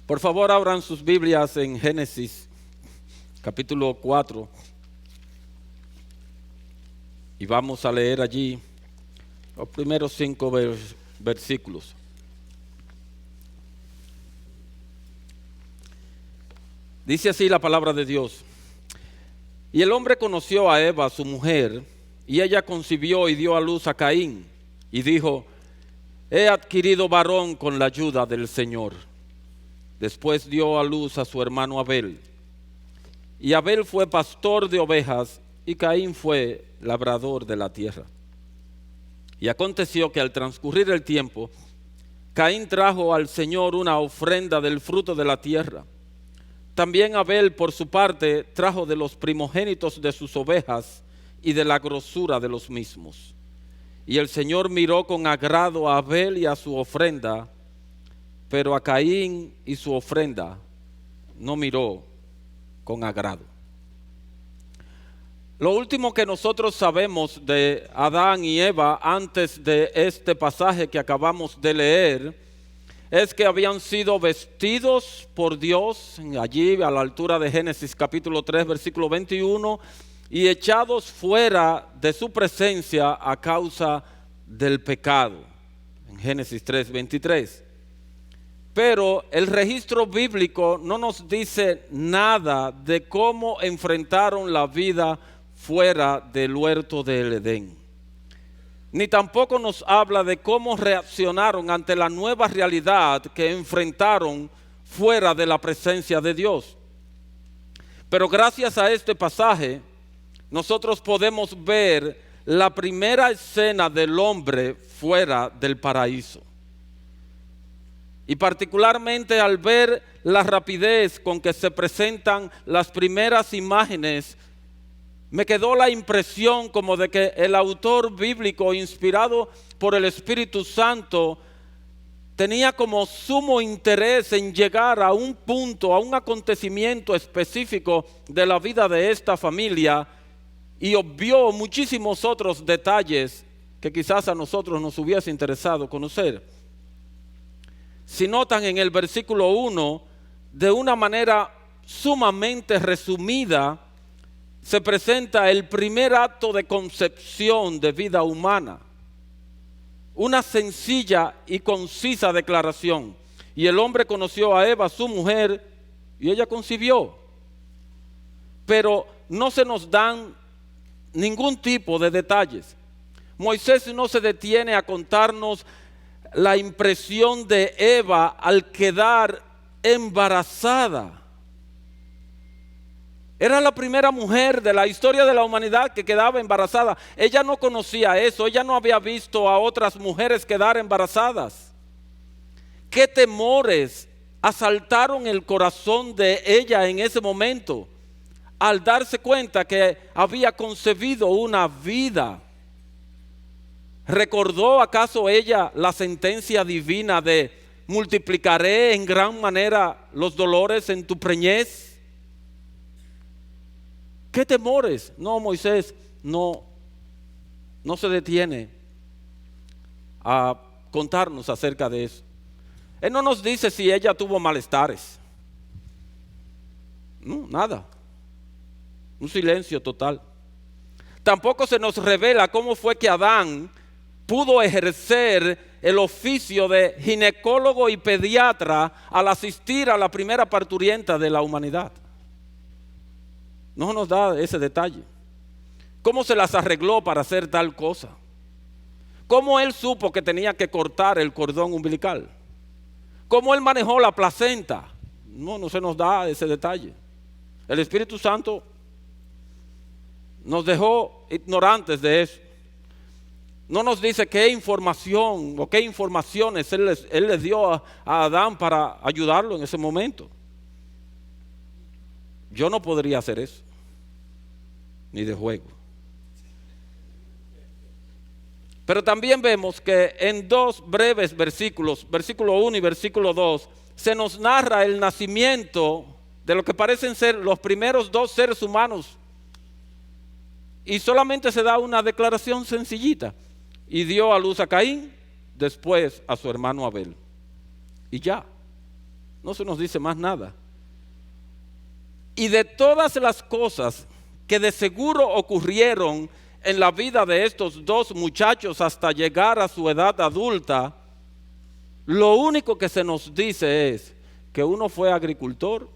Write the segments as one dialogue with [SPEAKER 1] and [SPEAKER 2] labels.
[SPEAKER 1] Por favor, abran sus Biblias en Génesis, capítulo 4. Y vamos a leer allí los primeros 5 versículos. Dice así la palabra de Dios. Y el hombre conoció a Eva, su mujer, y ella concibió y dio a luz a Caín. Y dijo: he adquirido varón con la ayuda del Señor. Después dio a luz a su hermano Abel. Y Abel fue pastor de ovejas, y Caín fue labrador de la tierra. Y aconteció que al transcurrir el tiempo, Caín trajo al Señor una ofrenda del fruto de la tierra. También Abel, por su parte, trajo de los primogénitos de sus ovejas y de la grosura de los mismos. Y el Señor miró con agrado a Abel y a su ofrenda, pero a Caín y su ofrenda no miró con agrado. Lo último que nosotros sabemos de Adán y Eva antes de este pasaje que acabamos de leer es que habían sido vestidos por Dios allí a la altura de Génesis capítulo 3 versículo 21 y echados fuera de su presencia a causa del pecado en Génesis 3 23. Pero el registro bíblico no nos dice nada de cómo enfrentaron la vida fuera del huerto del Edén. Ni tampoco nos habla de cómo reaccionaron ante la nueva realidad que enfrentaron fuera de la presencia de Dios. Pero gracias a este pasaje, nosotros podemos ver la primera escena del hombre fuera del paraíso. Y particularmente al ver la rapidez con que se presentan las primeras imágenes, me quedó la impresión como de que el autor bíblico, inspirado por el Espíritu Santo, tenía como sumo interés en llegar a un punto, a un acontecimiento específico de la vida de esta familia y obvió muchísimos otros detalles que quizás a nosotros nos hubiese interesado conocer. Si notan en el versículo 1, de una manera sumamente resumida, se presenta el primer acto de concepción de vida humana. Una sencilla y concisa declaración. Y el hombre conoció a Eva, su mujer, y ella concibió. Pero no se nos dan ningún tipo de detalles. Moisés no se detiene a contarnos la impresión de Eva al quedar embarazada. Era la primera mujer de la historia de la humanidad que quedaba embarazada. Ella no conocía eso, ella no había visto a otras mujeres quedar embarazadas. ¿Qué temores asaltaron el corazón de ella en ese momento al darse cuenta que había concebido una vida? ¿Recordó acaso ella la sentencia divina de multiplicaré en gran manera los dolores en tu preñez? ¿Qué temores? No, Moisés no se detiene a contarnos acerca de eso. Él no nos dice si ella tuvo malestares. No, nada. Un silencio total. Tampoco se nos revela cómo fue que Adán pudo ejercer el oficio de ginecólogo y pediatra al asistir a la primera parturienta de la humanidad. No nos da ese detalle. ¿Cómo se las arregló para hacer tal cosa? ¿Cómo él supo que tenía que cortar el cordón umbilical? ¿Cómo él manejó la placenta? No se nos da ese detalle. El Espíritu Santo nos dejó ignorantes de eso. No nos dice qué información o qué informaciones él les dio a Adán para ayudarlo en ese momento. Yo no podría hacer eso, ni de juego. Pero también vemos que en dos breves versículos, versículo 1 y versículo 2, se nos narra el nacimiento de lo que parecen ser los primeros dos seres humanos. Y solamente se da una declaración sencillita. Y dio a luz a Caín, después a su hermano Abel. Y ya. No se nos dice más nada. Y de todas las cosas que de seguro ocurrieron en la vida de estos dos muchachos hasta llegar a su edad adulta, lo único que se nos dice es que uno fue agricultor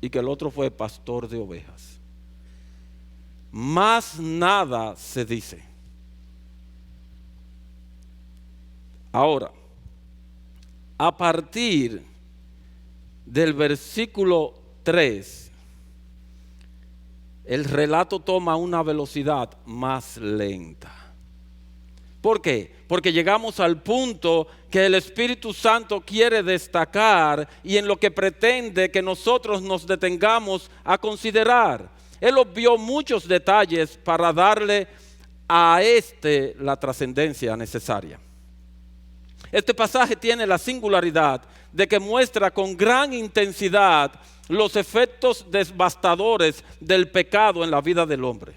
[SPEAKER 1] y que el otro fue pastor de ovejas. Más nada se dice. Ahora, a partir del versículo 3, el relato toma una velocidad más lenta. ¿Por qué? Porque llegamos al punto que el Espíritu Santo quiere destacar y en lo que pretende que nosotros nos detengamos a considerar. Él obvió muchos detalles para darle a la trascendencia necesaria. Este pasaje tiene la singularidad de que muestra con gran intensidad los efectos devastadores del pecado en la vida del hombre.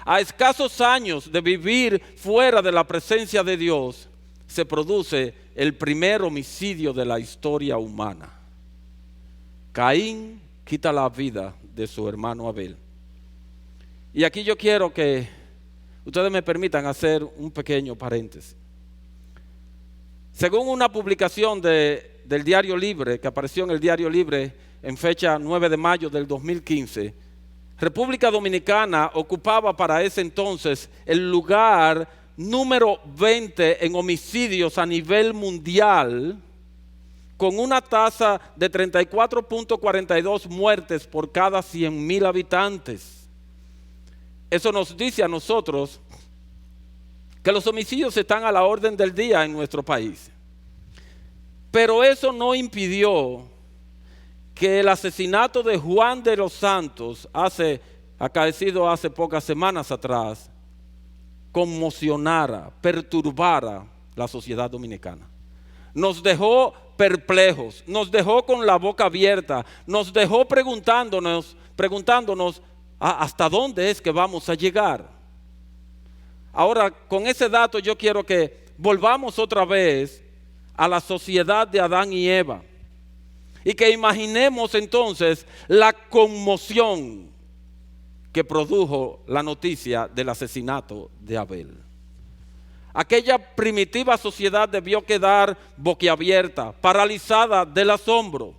[SPEAKER 1] A escasos años de vivir fuera de la presencia de Dios, se produce el primer homicidio de la historia humana. Caín quita la vida de su hermano Abel. Y aquí yo quiero que ustedes me permitan hacer un pequeño paréntesis. Según una publicación del Diario Libre, que apareció en el Diario Libre en fecha 9 de mayo del 2015, República Dominicana ocupaba para ese entonces el lugar número 20 en homicidios a nivel mundial, con una tasa de 34.42 muertes por cada 100,000 habitantes. Eso nos dice a nosotros que los homicidios están a la orden del día en nuestro país. Pero eso no impidió que el asesinato de Juan de los Santos, acaecido hace pocas semanas atrás, conmocionara, perturbara la sociedad dominicana. Nos dejó perplejos, nos dejó con la boca abierta, nos dejó preguntándonos hasta dónde es que vamos a llegar. Ahora, con ese dato yo quiero que volvamos otra vez a la sociedad de Adán y Eva y que imaginemos entonces la conmoción que produjo la noticia del asesinato de Abel. Aquella primitiva sociedad debió quedar boquiabierta, paralizada del asombro.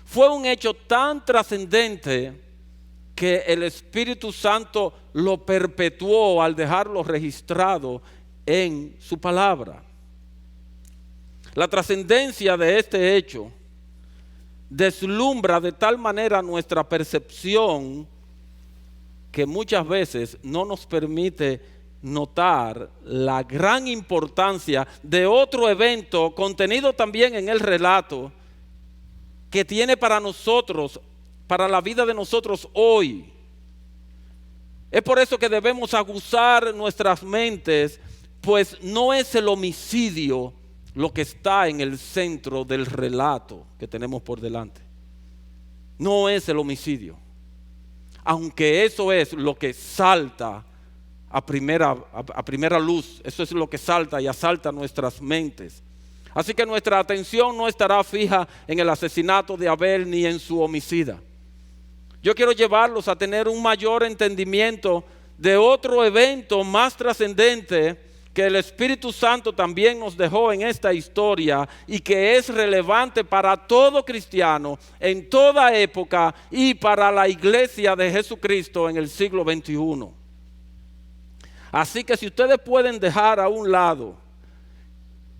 [SPEAKER 1] Fue un hecho tan trascendente que el Espíritu Santo lo perpetuó al dejarlo registrado en su palabra. La trascendencia de este hecho deslumbra de tal manera nuestra percepción que muchas veces no nos permite notar la gran importancia de otro evento contenido también en el relato que tiene para nosotros, para la vida de nosotros hoy. Es por eso que debemos aguzar nuestras mentes, pues no es el homicidio lo que está en el centro del relato que tenemos por delante. No es el homicidio, aunque eso es lo que salta a primera luz, eso es lo que salta y asalta nuestras mentes. Así que nuestra atención no estará fija en el asesinato de Abel ni en su homicida. Yo quiero llevarlos a tener un mayor entendimiento de otro evento más trascendente que el Espíritu Santo también nos dejó en esta historia y que es relevante para todo cristiano en toda época y para la iglesia de Jesucristo en el siglo XXI. Así que si ustedes pueden dejar a un lado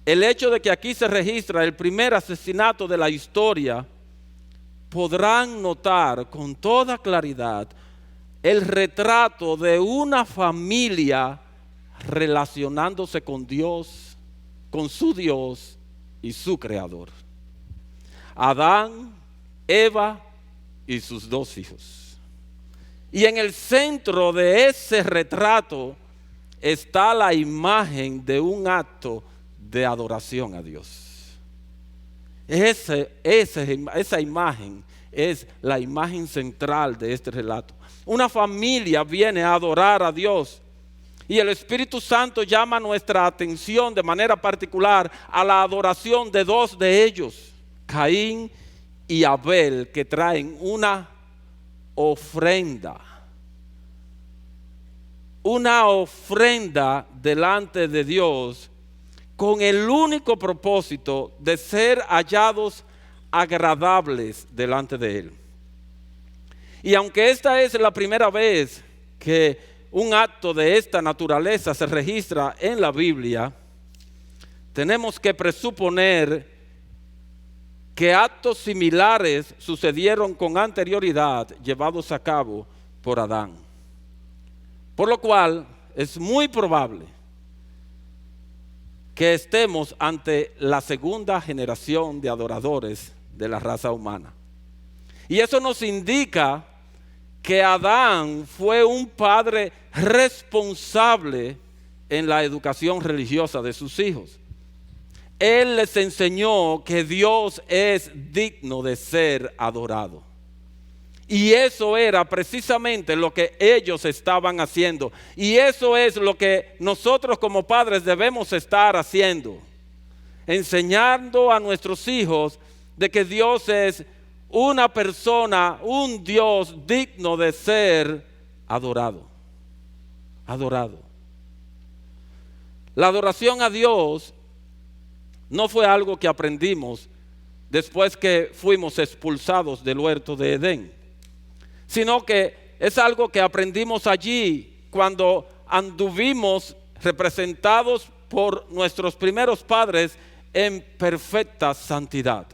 [SPEAKER 1] el hecho de que aquí se registra el primer asesinato de la historia, podrán notar con toda claridad el retrato de una familia relacionándose con Dios, con su Dios y su Creador. Adán, Eva y sus dos hijos. Y en el centro de ese retrato está la imagen de un acto de adoración a Dios. Esa imagen es la imagen central de este relato. Una familia viene a adorar a Dios y el Espíritu Santo llama nuestra atención de manera particular a la adoración de dos de ellos, Caín y Abel, que traen una ofrenda. Una ofrenda delante de Dios con el único propósito de ser hallados agradables delante de Él. Y aunque esta es la primera vez que un acto de esta naturaleza se registra en la Biblia, tenemos que presuponer que actos similares sucedieron con anterioridad llevados a cabo por Adán. Por lo cual es muy probable que estemos ante la segunda generación de adoradores de la raza humana. Y eso nos indica que Adán fue un padre responsable en la educación religiosa de sus hijos. Él les enseñó que Dios es digno de ser adorado. Y eso era precisamente lo que ellos estaban haciendo. Y eso es lo que nosotros como padres debemos estar haciendo. Enseñando a nuestros hijos de que Dios es una persona, un Dios digno de ser adorado. Adorado. La adoración a Dios no fue algo que aprendimos después que fuimos expulsados del huerto de Edén, sino que es algo que aprendimos allí cuando anduvimos representados por nuestros primeros padres en perfecta santidad.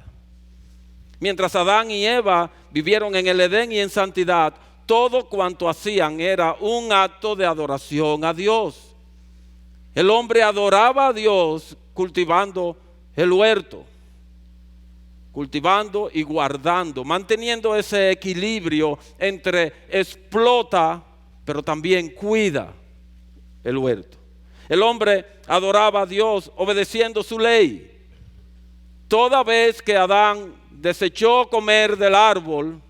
[SPEAKER 1] Mientras Adán y Eva vivieron en el Edén y en santidad, todo cuanto hacían era un acto de adoración a Dios. El hombre adoraba a Dios cultivando el huerto, cultivando y guardando, manteniendo ese equilibrio entre explota, pero también cuida el huerto. El hombre adoraba a Dios obedeciendo su ley. Toda vez que Adán desechó comer del árbol,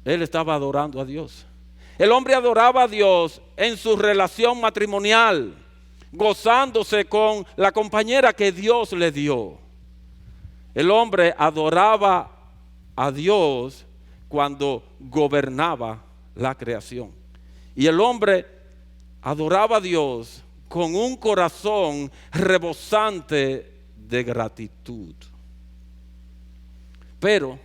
[SPEAKER 1] él estaba adorando a Dios. El hombre adoraba a Dios en su relación matrimonial, gozándose con la compañera que Dios le dio. El hombre adoraba a Dios cuando gobernaba la creación. Y el hombre adoraba a Dios con un corazón rebosante de gratitud. Pero,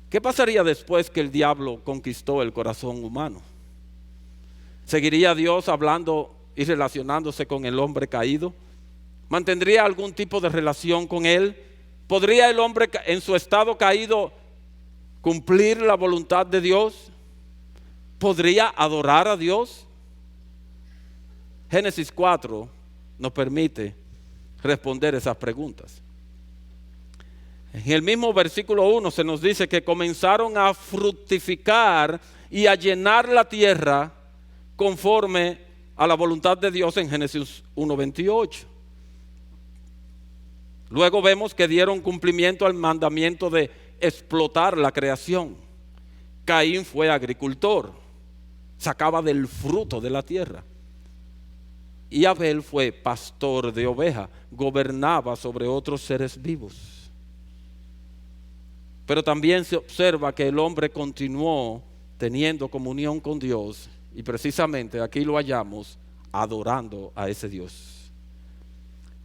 [SPEAKER 1] ¿qué pasaría después que el diablo conquistó el corazón humano? ¿Seguiría Dios hablando y relacionándose con el hombre caído? ¿Mantendría algún tipo de relación con él? ¿Podría el hombre en su estado caído cumplir la voluntad de Dios? ¿Podría adorar a Dios? Génesis 4 nos permite responder esas preguntas. En el mismo versículo 1 se nos dice que comenzaron a fructificar y a llenar la tierra conforme a la voluntad de Dios en Génesis 1:28. Luego vemos que dieron cumplimiento al mandamiento de explotar la creación. Caín fue agricultor, sacaba del fruto de la tierra. Y Abel fue pastor de ovejas, gobernaba sobre otros seres vivos. Pero también se observa que el hombre continuó teniendo comunión con Dios, y precisamente aquí lo hallamos adorando a ese Dios.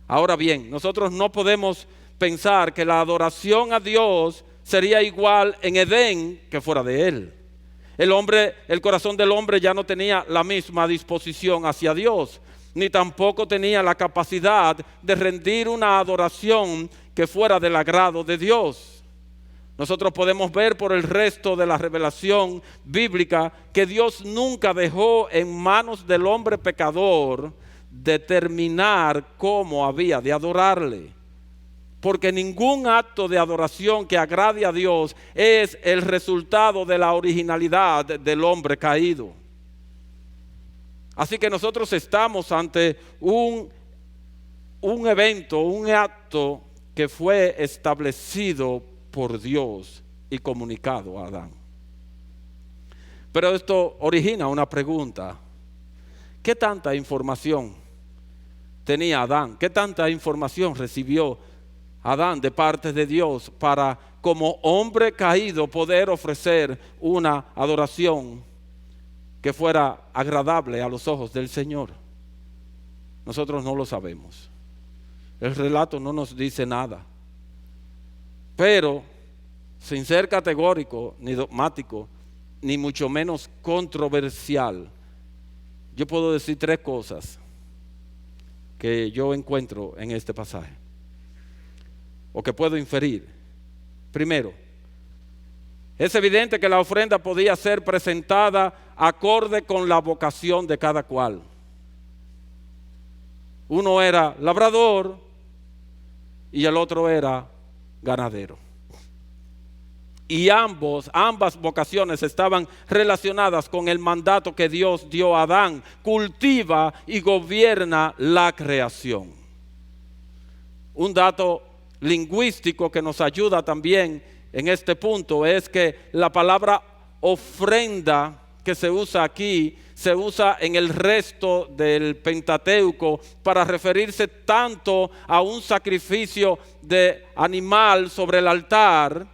[SPEAKER 1] Ahora bien, nosotros no podemos pensar que la adoración a Dios sería igual en Edén que fuera de él. El corazón del hombre ya no tenía la misma disposición hacia Dios, ni tampoco tenía la capacidad de rendir una adoración que fuera del agrado de Dios. Nosotros podemos ver por el resto de la revelación bíblica que Dios nunca dejó en manos del hombre pecador determinar cómo había de adorarle. Porque ningún acto de adoración que agrade a Dios es el resultado de la originalidad del hombre caído. Así que nosotros estamos ante un evento, un acto que fue establecido por Dios y comunicado a Adán. Pero esto origina una pregunta. ¿Qué tanta información tenía Adán? ¿Qué tanta información recibió Adán de parte de Dios para, como hombre caído, poder ofrecer una adoración que fuera agradable a los ojos del Señor. Nosotros no lo sabemos. El relato no nos dice nada. Pero, sin ser categórico ni dogmático, ni mucho menos controversial, yo puedo decir 3 cosas que yo encuentro en este pasaje, o que puedo inferir. Primero, es evidente que la ofrenda podía ser presentada acorde con la vocación de cada cual. Uno era labrador y el otro era ganadero. Y ambas vocaciones estaban relacionadas con el mandato que Dios dio a Adán: cultiva y gobierna la creación. Un dato lingüístico que nos ayuda también en este punto es que la palabra ofrenda que se usa aquí se usa en el resto del Pentateuco para referirse tanto a un sacrificio de animal sobre el altar,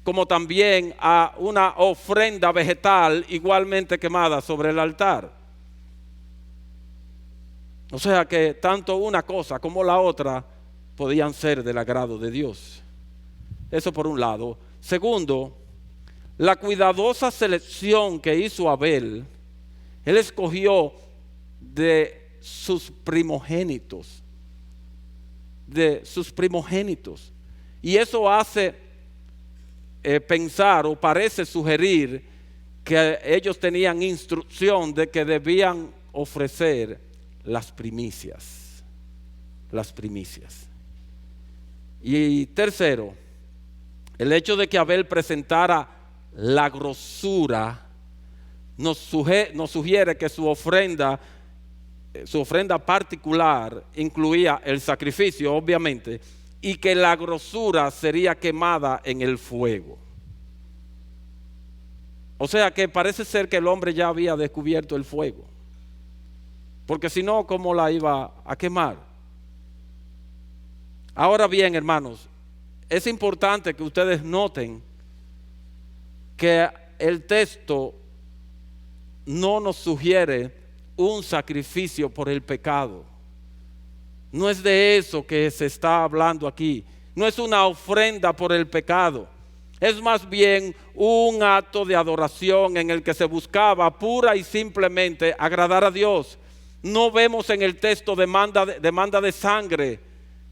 [SPEAKER 1] como también a una ofrenda vegetal igualmente quemada sobre el altar. O sea que tanto una cosa como la otra podían ser del agrado de Dios. Eso por un lado. Segundo, la cuidadosa selección que hizo Abel. Él escogió de sus primogénitos. Y eso hace pensar, o parece sugerir, que ellos tenían instrucción de que debían ofrecer las primicias. Y tercero, el hecho de que Abel presentara la grosura nos sugiere que su ofrenda particular incluía el sacrificio, obviamente, y que la grosura sería quemada en el fuego. O sea que parece ser que el hombre ya había descubierto el fuego, porque si no, ¿cómo la iba a quemar? Ahora bien, hermanos, es importante que ustedes noten que el texto no nos sugiere un sacrificio por el pecado. No es de eso que se está hablando aquí. No es una ofrenda por el pecado. Es más bien un acto de adoración en el que se buscaba pura y simplemente agradar a Dios. No vemos en el texto demanda de sangre.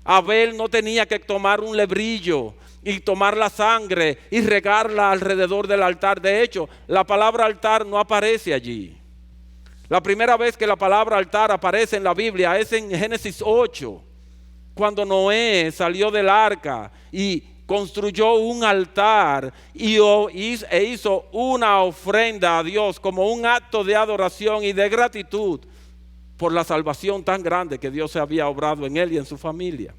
[SPEAKER 1] Abel no tenía que tomar un lebrillo y tomar la sangre y regarla alrededor del altar. De hecho, la palabra altar no aparece allí. La primera vez que la palabra altar aparece en la Biblia es en Génesis 8, cuando Noé salió del arca y construyó un altar e hizo una ofrenda a Dios como un acto de adoración y de gratitud por la salvación tan grande que Dios había obrado en él y en su familia.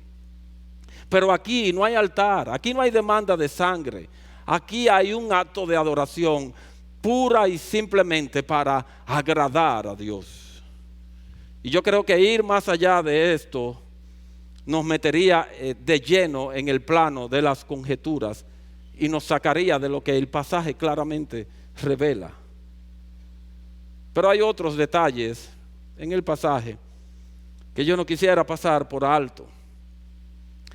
[SPEAKER 1] Pero aquí no hay altar, aquí no hay demanda de sangre, aquí hay un acto de adoración pura y simplemente para agradar a Dios. Y yo creo que ir más allá de esto nos metería de lleno en el plano de las conjeturas y nos sacaría de lo que el pasaje claramente revela. Pero hay otros detalles en el pasaje que yo no quisiera pasar por alto.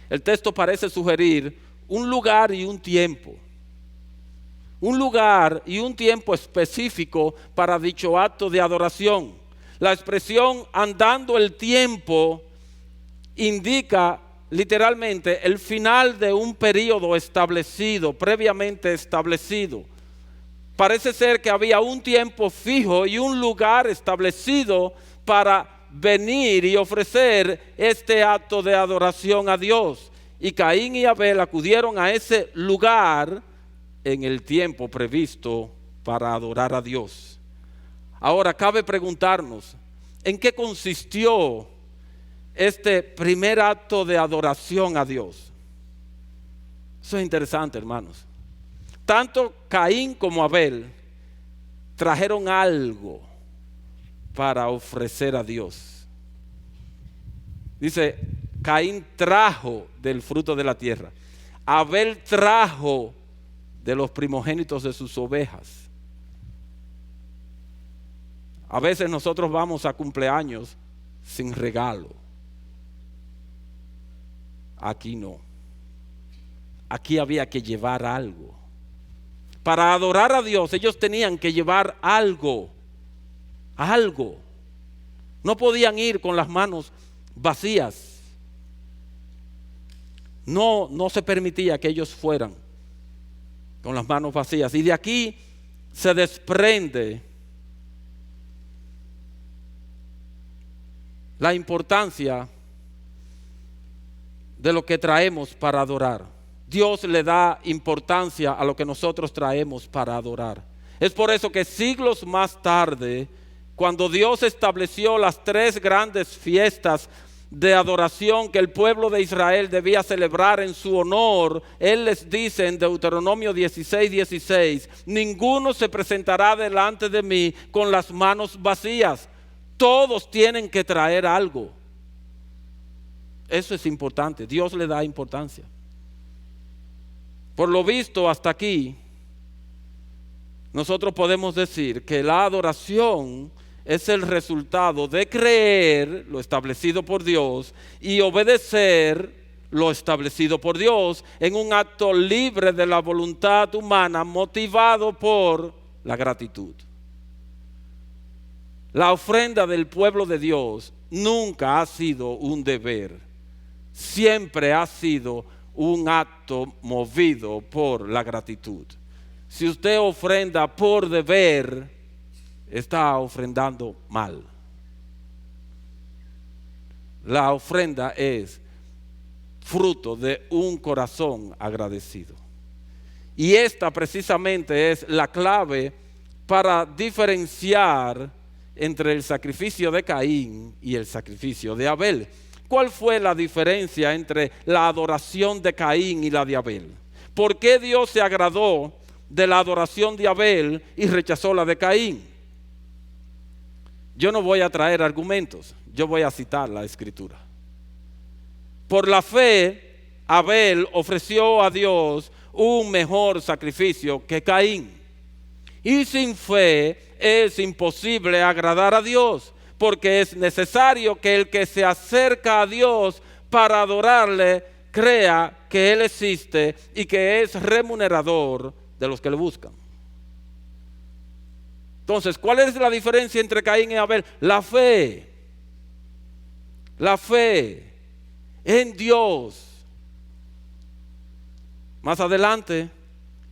[SPEAKER 1] El texto parece sugerir un lugar y un tiempo. Un lugar y un tiempo específico para dicho acto de adoración. La expresión andando el tiempo indica literalmente el final de un periodo establecido, previamente establecido. Parece ser que había un tiempo fijo y un lugar establecido para venir y ofrecer este acto de adoración a Dios. Y Caín y Abel acudieron a ese lugar en el tiempo previsto para adorar a Dios. Ahora cabe preguntarnos, ¿en qué consistió este primer acto de adoración a Dios? Eso es interesante, hermanos. Tanto Caín como Abel trajeron algo para ofrecer a Dios. Dice, Caín trajo del fruto de la tierra. Abel trajo de los primogénitos de sus ovejas. A veces nosotros vamos a cumpleaños sin regalo. Aquí no. Aquí había que llevar algo. Para adorar a Dios ellos tenían que llevar algo. Algo. No podían ir con las manos vacías. No se permitía que ellos fueran con las manos vacías. Y de aquí se desprende la importancia de lo que traemos para adorar. Dios le da importancia a lo que nosotros traemos para adorar. Es por eso que siglos más tarde, cuando Dios estableció las 3 grandes fiestas de adoración que el pueblo de Israel debía celebrar en su honor, Él les dice en Deuteronomio 16:16, ninguno se presentará delante de mí con las manos vacías. Todos tienen que traer algo. Eso es importante. Dios le da importancia. Por lo visto hasta aquí, nosotros podemos decir que la adoración es el resultado de creer lo establecido por Dios y obedecer lo establecido por Dios en un acto libre de la voluntad humana motivado por la gratitud. La ofrenda del pueblo de Dios nunca ha sido un deber, siempre ha sido un acto movido por la gratitud. Si usted ofrenda por deber, está ofrendando mal. La ofrenda es fruto de un corazón agradecido. Y esta precisamente es la clave para diferenciar entre el sacrificio de Caín y el sacrificio de Abel. ¿Cuál fue la diferencia entre la adoración de Caín y la de Abel? ¿Por qué Dios se agradó de la adoración de Abel y rechazó la de Caín? Yo no voy a traer argumentos, yo voy a citar la Escritura. Por la fe, Abel ofreció a Dios un mejor sacrificio que Caín. Y sin fe es imposible agradar a Dios, porque es necesario que el que se acerca a Dios para adorarle crea que Él existe y que es remunerador de los que le buscan. Entonces, ¿cuál es la diferencia entre Caín y Abel? La fe. La fe en Dios. Más adelante,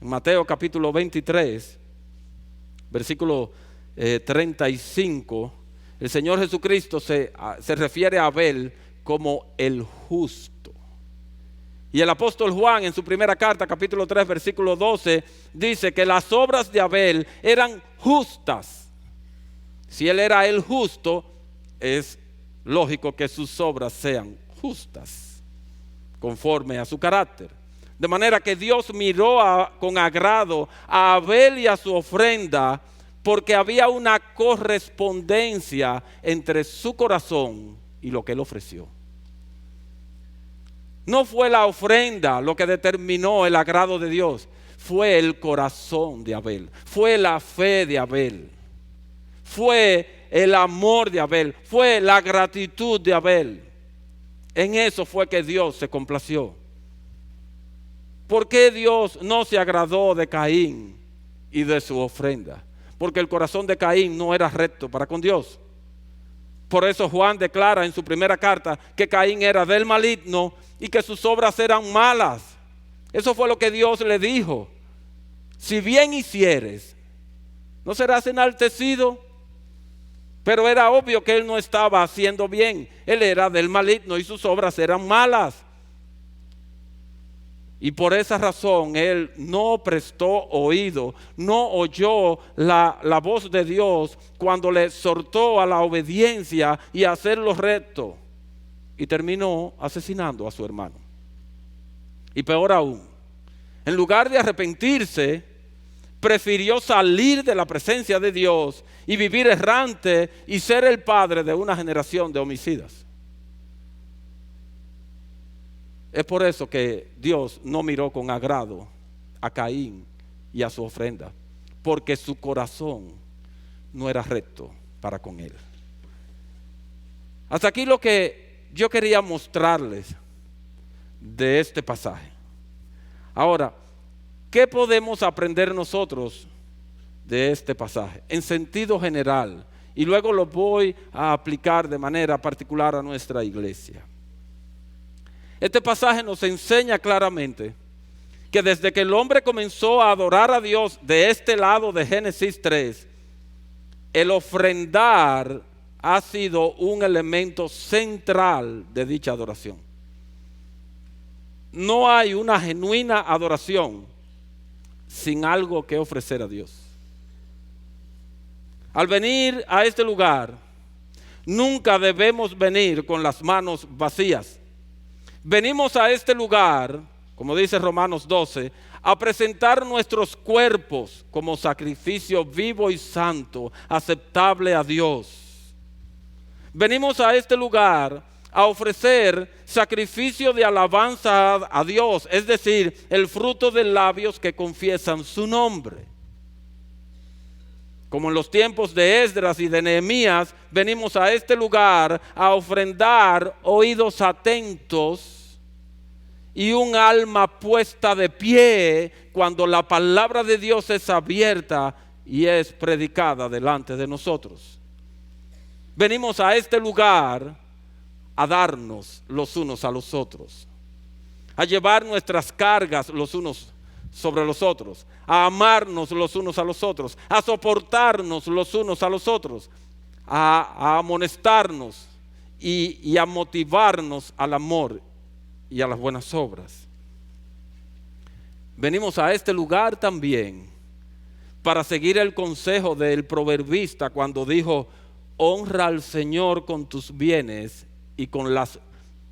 [SPEAKER 1] en Mateo capítulo 23, versículo 35, el Señor Jesucristo se refiere a Abel como el justo. Y el apóstol Juan en su primera carta, capítulo 3, versículo 12, dice que las obras de Abel eran justas. Si él era el justo, es lógico que sus obras sean justas, conforme a su carácter. De manera que Dios miró con agrado a Abel y a su ofrenda, porque había una correspondencia entre su corazón y lo que él ofreció. No fue la ofrenda lo que determinó el agrado de Dios, fue el corazón de Abel, fue la fe de Abel, fue el amor de Abel, fue la gratitud de Abel. En eso fue que Dios se complació. ¿Por qué Dios no se agradó de Caín y de su ofrenda? Porque el corazón de Caín no era recto para con Dios. Por eso Juan declara en su primera carta que Caín era del maligno y que sus obras eran malas. Eso fue lo que Dios le dijo. Si bien hicieres, no serás enaltecido. Pero era obvio que él no estaba haciendo bien. Él era del maligno y sus obras eran malas. Y por esa razón él no prestó oído, no oyó la voz de Dios cuando le exhortó a la obediencia y a hacer lo recto. Y terminó asesinando a su hermano. Y peor aún, en lugar de arrepentirse, prefirió salir de la presencia de Dios y vivir errante y ser el padre de una generación de homicidas. Es por eso que Dios no miró con agrado a Caín y a su ofrenda, porque su corazón no era recto para con él. Hasta aquí lo que yo quería mostrarles de este pasaje. Ahora, ¿qué podemos aprender nosotros de este pasaje? En sentido general, y luego lo voy a aplicar de manera particular a nuestra iglesia. Este pasaje nos enseña claramente que desde que el hombre comenzó a adorar a Dios de este lado de Génesis 3, el ofrendar ha sido un elemento central de dicha adoración. No hay una genuina adoración sin algo que ofrecer a Dios. Al venir a este lugar, nunca debemos venir con las manos vacías. Venimos a este lugar, como dice Romanos 12, a presentar nuestros cuerpos como sacrificio vivo y santo, aceptable a Dios. Venimos a este lugar a ofrecer sacrificio de alabanza a Dios, es decir, el fruto de labios que confiesan su nombre. Como en los tiempos de Esdras y de Nehemías, venimos a este lugar a ofrendar oídos atentos y un alma puesta de pie cuando la palabra de Dios es abierta y es predicada delante de nosotros. Venimos a este lugar a darnos los unos a los otros, a llevar nuestras cargas los unos sobre los otros, a amarnos los unos a los otros, a soportarnos los unos a los otros, a amonestarnos y a motivarnos al amor y a las buenas obras. Venimos a este lugar también para seguir el consejo del proverbista cuando dijo: honra al Señor con tus bienes y con las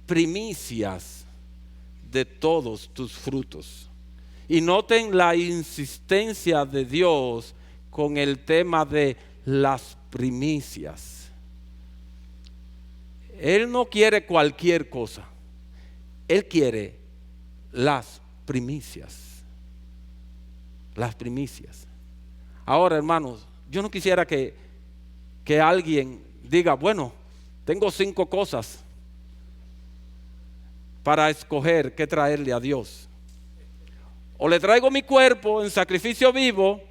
[SPEAKER 1] primicias de todos tus frutos. Y noten la insistencia de Dios con el tema de las primicias. Él no quiere cualquier cosa. Él quiere las primicias. Las primicias. Ahora, hermanos, yo no quisiera que alguien diga: bueno, tengo 5 cosas para escoger qué traerle a Dios. O le traigo mi cuerpo en sacrificio vivo,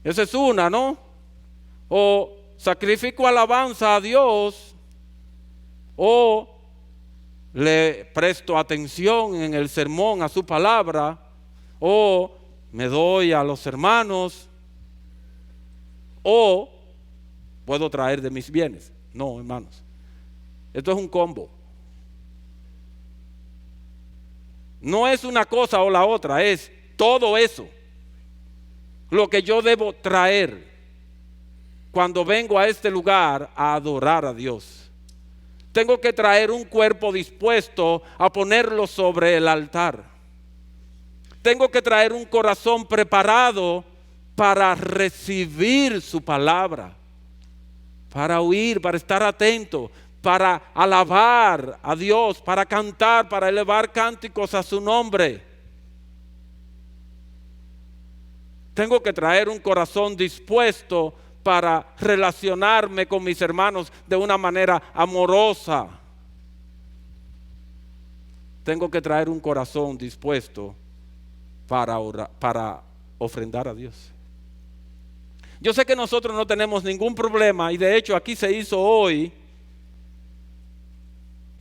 [SPEAKER 1] esa es una, ¿no? O sacrifico alabanza a Dios, o le presto atención en el sermón a su palabra, o me doy a los hermanos, o puedo traer de mis bienes. No, hermanos, esto es un combo. No es una cosa o la otra, es todo eso lo que yo debo traer cuando vengo a este lugar a adorar a Dios. Tengo que traer un cuerpo dispuesto a ponerlo sobre el altar. Tengo que traer un corazón preparado para recibir su palabra, para oír, para estar atento, para alabar a Dios, para cantar, para elevar cánticos a su nombre. Tengo que traer un corazón dispuesto para relacionarme con mis hermanos de una manera amorosa. Tengo que traer un corazón dispuesto para orar, para ofrendar a Dios. Yo sé que nosotros no tenemos ningún problema, y de hecho aquí se hizo hoy,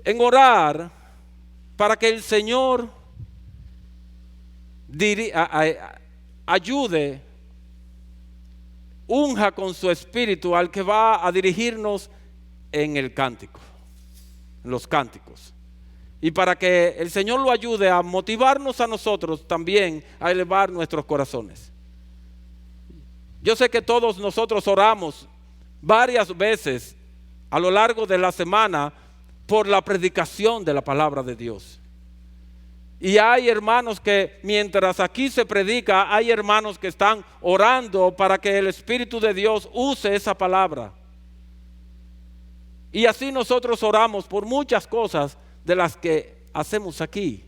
[SPEAKER 1] en orar para que el Señor ayude, unja con su espíritu al que va a dirigirnos en el cántico, en los cánticos. Y para que el Señor lo ayude a motivarnos a nosotros también a elevar nuestros corazones. Yo sé que todos nosotros oramos varias veces a lo largo de la semana por la predicación de la palabra de Dios. Y hay hermanos que mientras aquí se predica, hay hermanos que están orando para que el Espíritu de Dios use esa palabra. Y así nosotros oramos por muchas cosas de las que hacemos aquí?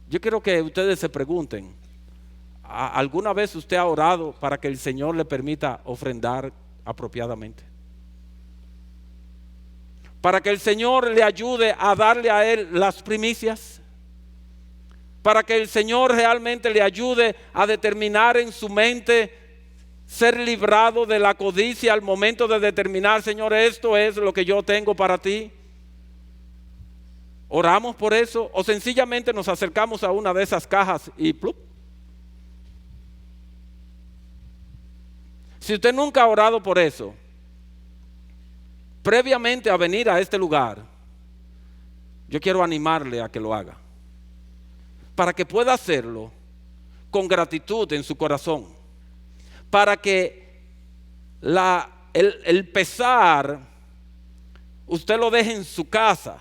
[SPEAKER 1] Yo quiero que ustedes se pregunten, ¿alguna vez usted ha orado para que el Señor le permita ofrendar apropiadamente? Para que el Señor le ayude a darle a Él las primicias. Para que el Señor realmente le ayude a determinar en su mente ser librado de la codicia al momento de determinar, Señor, esto es lo que yo tengo para ti. ¿Oramos por eso? ¿O sencillamente nos acercamos a una de esas cajas y ¡plup! Si usted nunca ha orado por eso, previamente a venir a este lugar, yo quiero animarle a que lo haga, para que pueda hacerlo con gratitud en su corazón, para que el pesar usted lo deje en su casa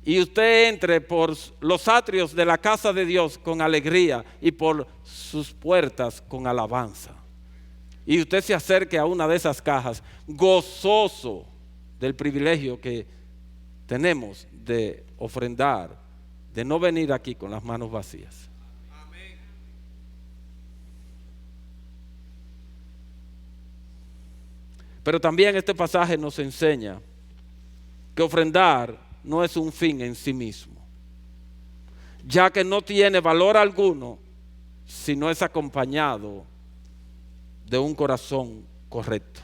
[SPEAKER 1] y usted entre por los atrios de la casa de Dios con alegría y por sus puertas con alabanza. Y usted se acerque a una de esas cajas gozoso del privilegio que tenemos de ofrendar, de no venir aquí con las manos vacías. Amén. Pero también este pasaje nos enseña que ofrendar no es un fin en sí mismo, ya que no tiene valor alguno si no es acompañado de un corazón correcto.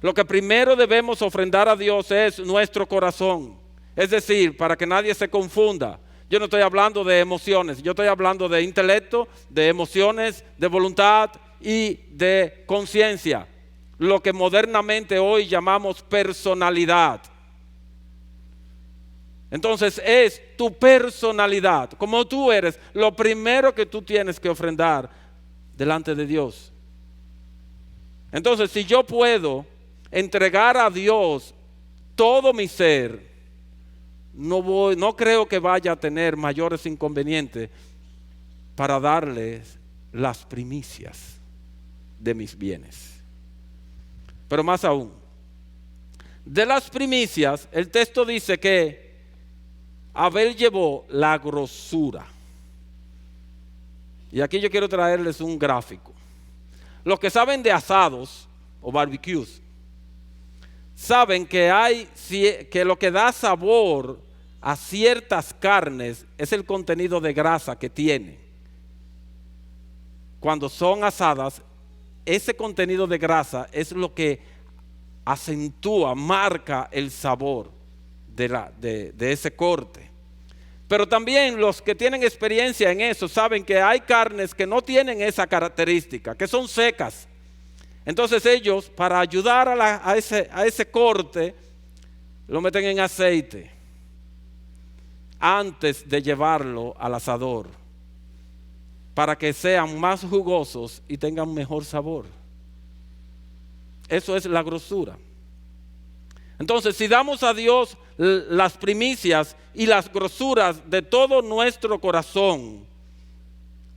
[SPEAKER 1] Lo que primero debemos ofrendar a Dios es nuestro corazón. Es decir, para que nadie se confunda, yo no estoy hablando de emociones, yo estoy hablando de intelecto, de emociones, de voluntad y de conciencia. Lo que modernamente hoy llamamos personalidad. Entonces es tu personalidad, como tú eres, lo primero que tú tienes que ofrendar delante de Dios. Entonces, si yo puedo entregar a Dios todo mi ser, no creo que vaya a tener mayores inconvenientes para darles las primicias de mis bienes. Pero más aún, de las primicias, el texto dice que Abel llevó la grosura. Y aquí yo quiero traerles un gráfico. Los que saben de asados o barbecues saben que lo que da sabor a ciertas carnes es el contenido de grasa que tiene. Cuando son asadas, ese contenido de grasa es lo que acentúa, marca el sabor de ese corte. Pero también los que tienen experiencia en eso saben que hay carnes que no tienen esa característica, que son secas. Entonces ellos, para ayudar a ese corte, lo meten en aceite antes de llevarlo al asador, para que sean más jugosos y tengan mejor sabor. Eso es la grosura. Entonces, si damos a Dios las primicias y las grosuras de todo nuestro corazón,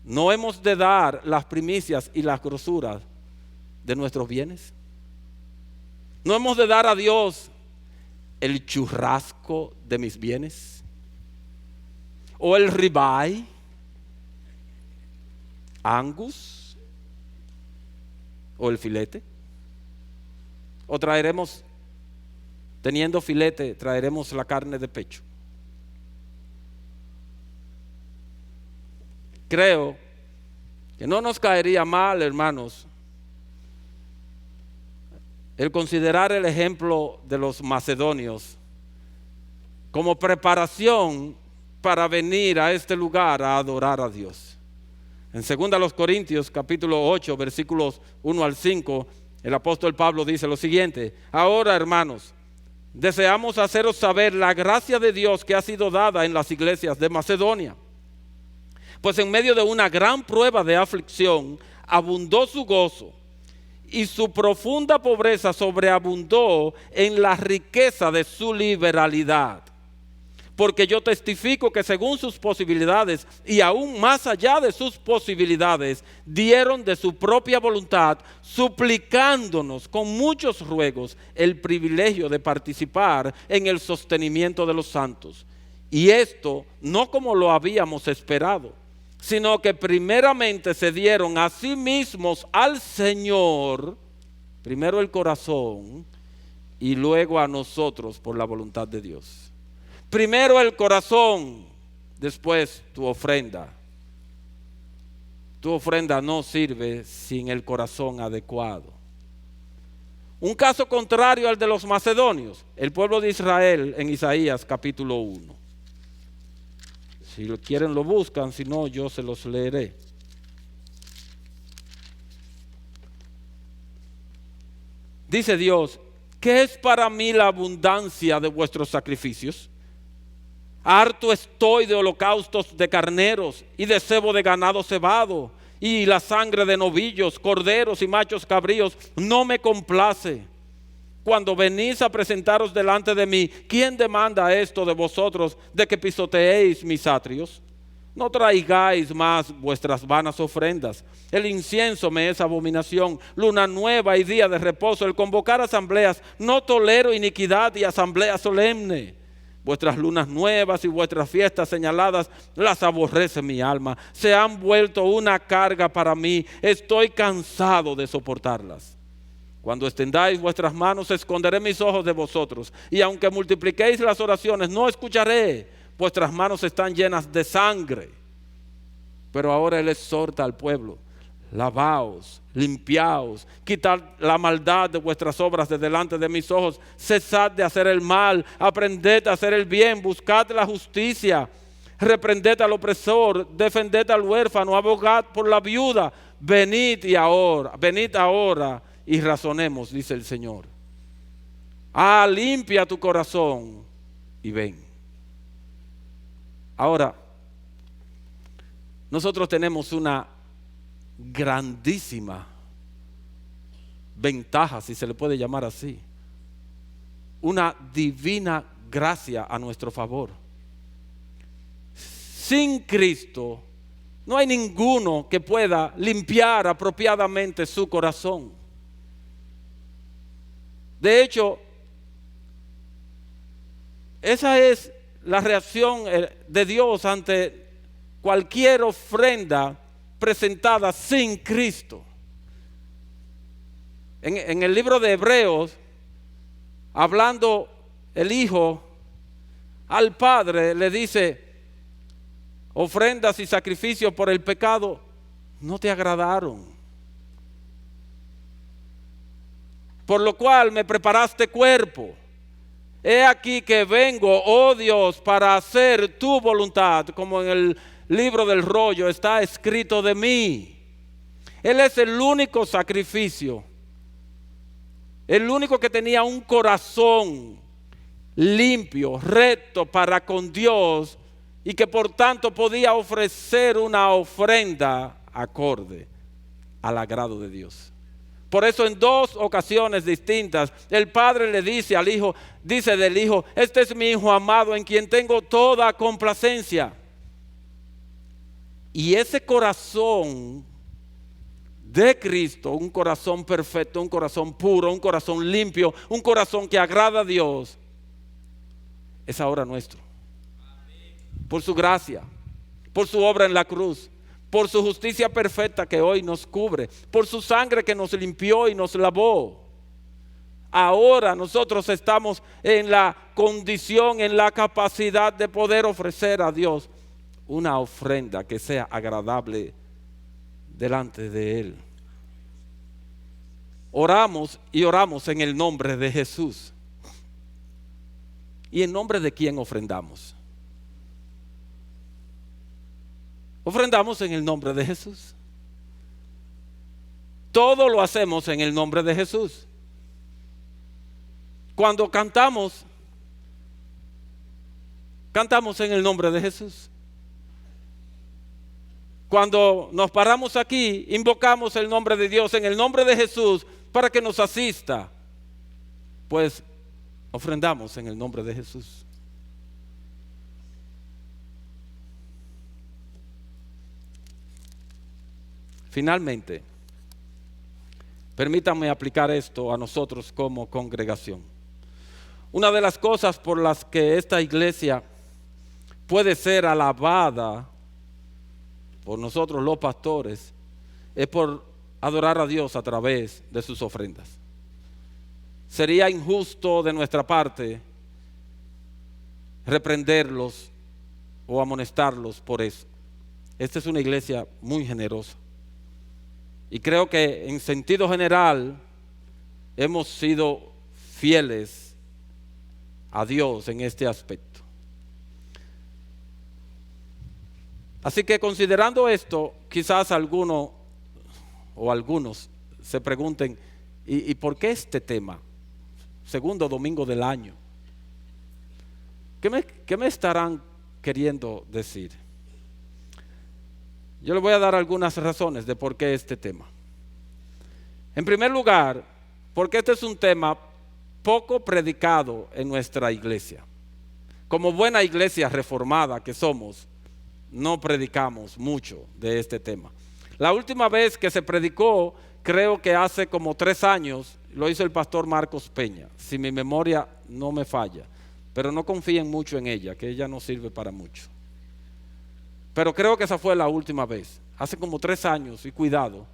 [SPEAKER 1] no hemos de dar las primicias y las grosuras de nuestros bienes. No hemos de dar a Dios el churrasco de mis bienes, o el ribeye, Angus, o el filete. O traeremos, teniendo filete, traeremos la carne de pecho. Creo que no nos caería mal, hermanos, el considerar el ejemplo de los macedonios como preparación para venir a este lugar a adorar a Dios. En 2 Corintios capítulo 8 versículos 1 al 5, el apóstol Pablo dice lo siguiente: ahora, hermanos, deseamos haceros saber la gracia de Dios que ha sido dada en las iglesias de Macedonia. Pues en medio de una gran prueba de aflicción abundó su gozo, y su profunda pobreza sobreabundó en la riqueza de su liberalidad. Porque yo testifico que según sus posibilidades y aún más allá de sus posibilidades, dieron de su propia voluntad, suplicándonos con muchos ruegos el privilegio de participar en el sostenimiento de los santos. Y esto no como lo habíamos esperado, sino que primeramente se dieron a sí mismos al Señor, primero el corazón y luego a nosotros por la voluntad de Dios. Primero el corazón, después tu ofrenda. Tu ofrenda no sirve sin el corazón adecuado. Un caso contrario al de los macedonios, el pueblo de Israel en Isaías capítulo 1. Si lo quieren lo buscan, si no yo se los leeré. Dice Dios, ¿qué es para mí la abundancia de vuestros sacrificios? Harto estoy de holocaustos de carneros y de cebo de ganado cebado y la sangre de novillos, corderos y machos cabríos no me complace. Cuando venís a presentaros delante de mí, ¿quién demanda esto de vosotros, de que pisoteéis mis atrios? No traigáis más vuestras vanas ofrendas. El incienso me es abominación, luna nueva y día de reposo, el convocar asambleas. No tolero iniquidad y asamblea solemne. Vuestras lunas nuevas y vuestras fiestas señaladas las aborrece mi alma. Se han vuelto una carga para mí. Estoy cansado de soportarlas. Cuando extendáis vuestras manos, esconderé mis ojos de vosotros. Y aunque multipliquéis las oraciones, no escucharé. Vuestras manos están llenas de sangre. Pero ahora Él exhorta al pueblo: lavaos, limpiaos, quitad la maldad de vuestras obras de delante de mis ojos. Cesad de hacer el mal, aprended a hacer el bien, buscad la justicia. Reprended al opresor, defended al huérfano, abogad por la viuda. Venid ahora y razonemos, dice el Señor. Limpia tu corazón y ven. Ahora, nosotros tenemos una grandísima ventaja, si se le puede llamar así, una divina gracia a nuestro favor. Sin Cristo no hay ninguno que pueda limpiar apropiadamente su corazón. De hecho, esa es la reacción de Dios ante cualquier ofrenda presentada sin Cristo. En el libro de Hebreos, hablando el Hijo al Padre, le dice: ofrendas y sacrificios por el pecado no te agradaron, por lo cual me preparaste cuerpo. He aquí que vengo, oh Dios, para hacer tu voluntad, como en el libro del rollo está escrito de mí. Él es el único sacrificio, el único que tenía un corazón limpio, recto para con Dios, y que por tanto podía ofrecer una ofrenda acorde al agrado de Dios. Por eso en dos ocasiones distintas el Padre le dice al Hijo, dice del Hijo: este es mi Hijo amado en quien tengo toda complacencia. Y ese corazón de Cristo, un corazón perfecto, un corazón puro, un corazón limpio, un corazón que agrada a Dios, es ahora nuestro. Por su gracia, por su obra en la cruz, por su justicia perfecta que hoy nos cubre, por su sangre que nos limpió y nos lavó. Ahora nosotros estamos en la condición, en la capacidad de poder ofrecer a Dios una ofrenda que sea agradable delante de Él. Oramos y oramos en el nombre de Jesús. ¿Y en nombre de quién ofrendamos? Ofrendamos en el nombre de Jesús. Todo lo hacemos en el nombre de Jesús. Cuando cantamos en el nombre de Jesús. Cuando nos paramos aquí, invocamos el nombre de Dios en el nombre de Jesús para que nos asista. Pues ofrendamos en el nombre de Jesús. Finalmente, permítanme aplicar esto a nosotros como congregación. Una de las cosas por las que esta iglesia puede ser alabada por nosotros los pastores es por adorar a Dios a través de sus ofrendas. Sería injusto de nuestra parte reprenderlos o amonestarlos por eso. Esta es una iglesia muy generosa. Y creo que en sentido general hemos sido fieles a Dios en este aspecto. Así que considerando esto, quizás alguno o algunos se pregunten, ¿y por qué este tema? Segundo domingo del año. ¿Qué me estarán queriendo decir? Yo les voy a dar algunas razones de por qué este tema. En primer lugar, porque este es un tema poco predicado en nuestra iglesia. Como buena iglesia reformada que somos, no predicamos mucho de este tema. La última vez que se predicó, creo que hace como 3 años, lo hizo el pastor Marcos Peña, si mi memoria no me falla. Pero no confíen mucho en ella, que ella no sirve para mucho. Pero creo que esa fue la última vez, hace como 3 años, y cuidado,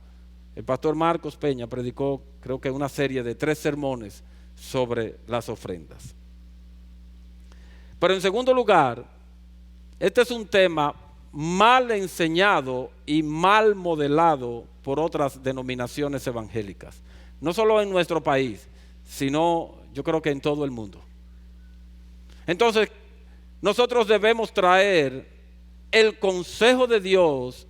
[SPEAKER 1] el pastor Marcos Peña predicó, creo que una serie de 3 sermones sobre las ofrendas. Pero en segundo lugar, este es un tema mal enseñado y mal modelado por otras denominaciones evangélicas, no solo en nuestro país, sino yo creo que en todo el mundo. Entonces, nosotros debemos traer el consejo de Dios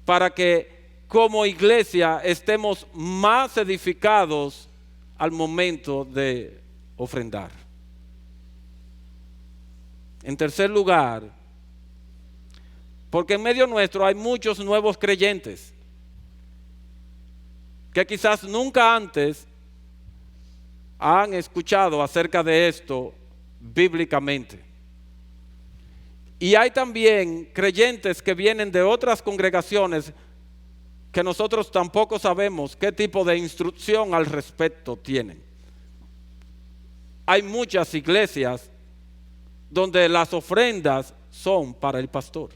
[SPEAKER 1] para que como iglesia estemos más edificados al momento de ofrendar. En tercer lugar, porque en medio nuestro hay muchos nuevos creyentes que quizás nunca antes han escuchado acerca de esto bíblicamente. Y hay también creyentes que vienen de otras congregaciones que nosotros tampoco sabemos qué tipo de instrucción al respecto tienen. Hay muchas iglesias donde las ofrendas son para el pastor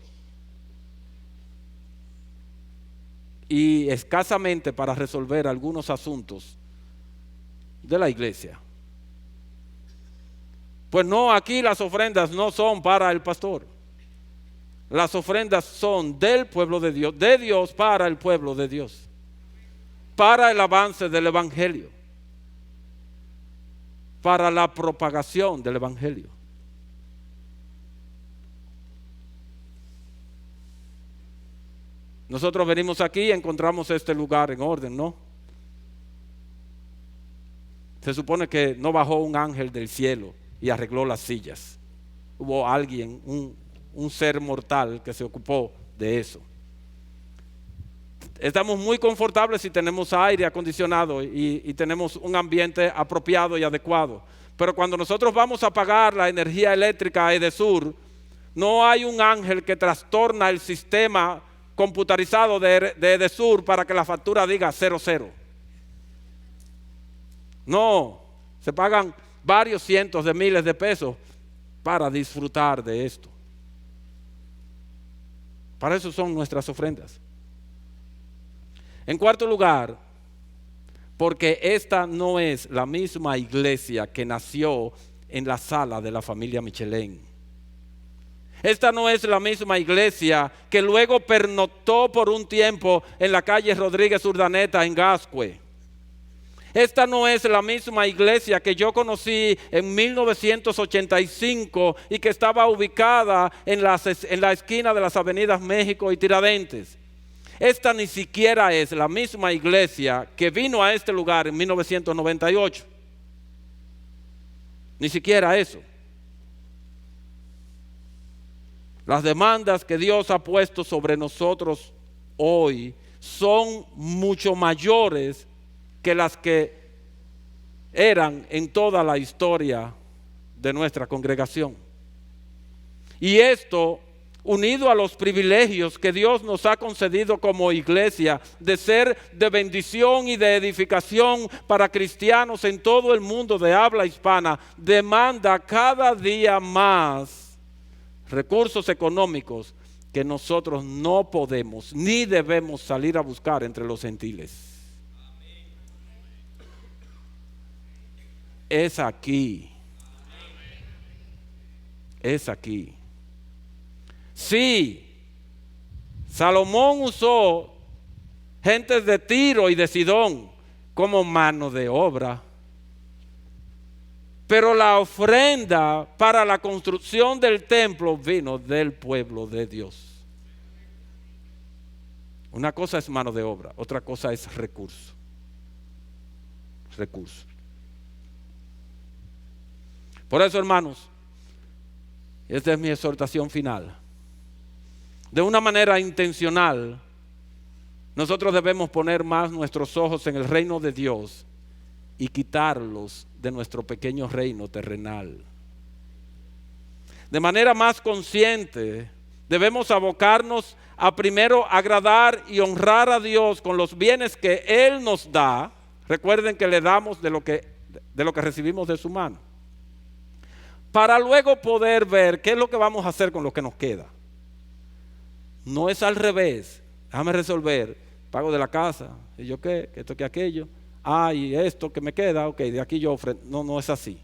[SPEAKER 1] y escasamente para resolver algunos asuntos de la iglesia. Pues no, aquí las ofrendas no son para el pastor. Las ofrendas son del pueblo de Dios para el pueblo de Dios, para el avance del evangelio, para la propagación del evangelio. Nosotros venimos aquí y encontramos este lugar en orden, ¿no? Se supone que no bajó un ángel del cielo y arregló las sillas. Hubo alguien, un ser mortal que se ocupó de eso. Estamos muy confortables si tenemos aire acondicionado y tenemos un ambiente apropiado y adecuado. Pero cuando nosotros vamos a pagar la energía eléctrica a Edesur, no hay un ángel que trastorna el sistema computarizado de Edesur para que la factura diga 00. No, se pagan varios cientos de miles de pesos para disfrutar de esto. Para eso son nuestras ofrendas. En cuarto lugar, porque esta no es la misma iglesia que nació en la sala de la familia Michelén. Esta no es la misma iglesia que luego pernoctó por un tiempo en la calle Rodríguez Urdaneta en Gascue. Esta no es la misma iglesia que yo conocí en 1985 y que estaba ubicada en la esquina de las avenidas México y Tiradentes. Esta ni siquiera es la misma iglesia que vino a este lugar en 1998. Ni siquiera eso. Las demandas que Dios ha puesto sobre nosotros hoy son mucho mayores que las que eran en toda la historia de nuestra congregación. Y esto, unido a los privilegios que Dios nos ha concedido como iglesia de ser de bendición y de edificación para cristianos en todo el mundo de habla hispana, demanda cada día más recursos económicos que nosotros no podemos ni debemos salir a buscar entre los gentiles. Es aquí. Es aquí. Sí, Salomón usó gentes de Tiro y de Sidón como mano de obra, pero la ofrenda para la construcción del templo vino del pueblo de Dios. Una cosa es mano de obra, otra cosa es recurso. Recurso. Por eso, hermanos, esta es mi exhortación final. De una manera intencional, nosotros debemos poner más nuestros ojos en el reino de Dios y quitarlos de nuestro pequeño reino terrenal. De manera más consciente, debemos abocarnos a primero agradar y honrar a Dios con los bienes que Él nos da. Recuerden que le damos de lo que recibimos de su mano, para luego poder ver qué es lo que vamos a hacer con lo que nos queda. No es al revés. Déjame resolver, pago de la casa, y yo qué, que esto, que aquello, y esto que me queda, ok, de aquí yo ofrendo. No, no es así.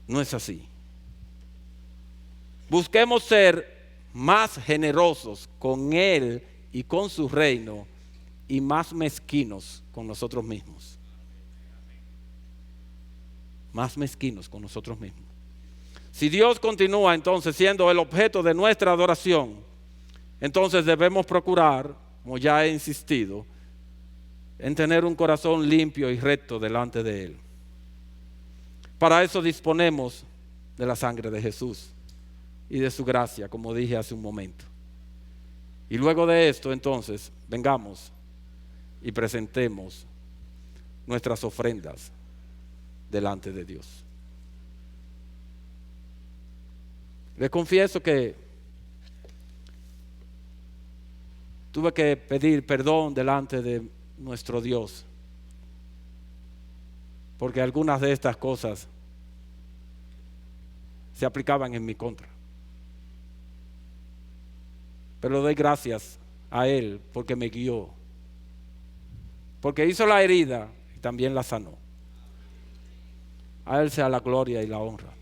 [SPEAKER 1] No es así. Busquemos ser más generosos con Él y con su reino, y más mezquinos con nosotros mismos. Más mezquinos con nosotros mismos. Si Dios continúa entonces siendo el objeto de nuestra adoración, entonces debemos procurar, como ya he insistido, en tener un corazón limpio y recto delante de Él. Para eso disponemos de la sangre de Jesús y de su gracia, como dije hace un momento. Y luego de esto, entonces, vengamos y presentemos nuestras ofrendas delante de Dios. Les confieso que tuve que pedir perdón delante de nuestro Dios, porque algunas de estas cosas se aplicaban en mi contra. Pero doy gracias a Él porque me guió, porque hizo la herida y también la sanó. A Él sea la gloria y la honra.